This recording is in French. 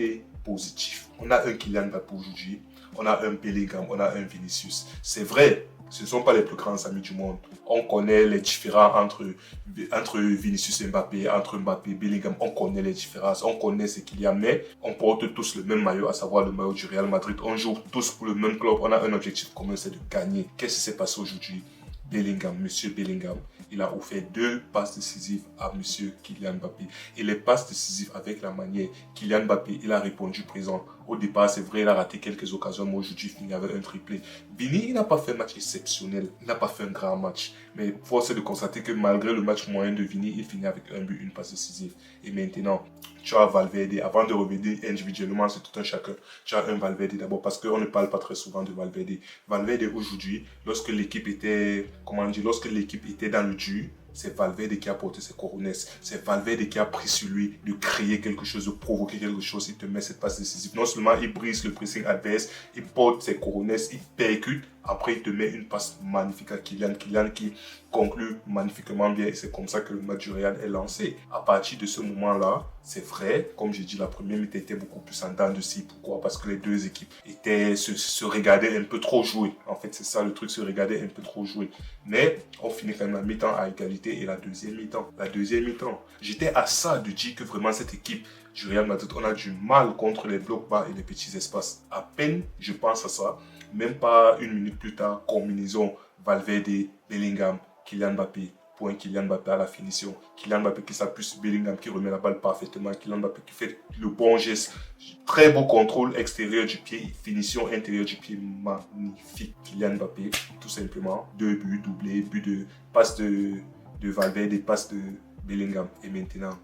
côté positif. On a un Kylian Mbappé aujourd'hui, on a un Bellingham, on a un Vinicius. C'est vrai, ce ne sont pas les plus grands amis du monde. On connaît les différences entre Vinicius et Mbappé, entre Mbappé et Bellingham. On connaît les différences, on connaît ce qu'il y a, mais on porte tous le même maillot, à savoir le maillot du Real Madrid. On joue tous pour le même club, on a un objectif commun, c'est de gagner. Qu'est-ce qui s'est passé aujourd'hui? Bellingham, monsieur Bellingham, il a offert 2 passes décisives à monsieur Kylian Mbappé. Et les passes décisives avec la manière, Kylian Mbappé, il a répondu présent. Au départ, c'est vrai, il a raté quelques occasions, mais aujourd'hui, il finit avec un triplé. Vini, il n'a pas fait un match exceptionnel, il n'a pas fait un grand match. Mais force est de constater que malgré le match moyen de Vini, il finit avec un but, une passe décisive. Et maintenant, tu as Valverde. Avant de revenir individuellement, c'est tout un chacun. Tu as un Valverde d'abord, parce qu'on ne parle pas très souvent de Valverde. Valverde aujourd'hui, lorsque l'équipe était dans le dur, c'est Valverde qui a porté ses couronnes. C'est Valverde qui a pris sur lui de créer quelque chose, de provoquer quelque chose. Il te met cette passe décisive. Non seulement il brise le pressing adverse, il porte ses couronnes, il percute. Après, il te met une passe magnifique à Kylian. Kylian qui conclut magnifiquement bien. Et c'est comme ça que le match du Real est lancé. À partir de ce moment-là, c'est vrai, comme j'ai dit, la première mi-temps était beaucoup plus en dents de scie. Pourquoi? Parce que les deux équipes se regardaient un peu trop jouer. En fait, c'est ça le truc, se regarder un peu trop jouer. Mais on finit quand même la mi-temps à égalité et la deuxième mi-temps. J'étais à ça de dire que vraiment cette équipe du Real Madrid, on a du mal contre les blocs bas et les petits espaces. À peine je pense à ça, même pas une minute plus tard, combinaison Valverde, Bellingham, Kylian Mbappé. Point Kylian Mbappé à la finition. Kylian Mbappé qui s'appuie sur Bellingham, qui remet la balle parfaitement. Kylian Mbappé qui fait le bon geste. Très beau contrôle extérieur du pied, finition intérieure du pied, magnifique. Kylian Mbappé, tout simplement. 2 buts, doublé, but de passe de Valverde, passe de Bellingham. Et maintenant,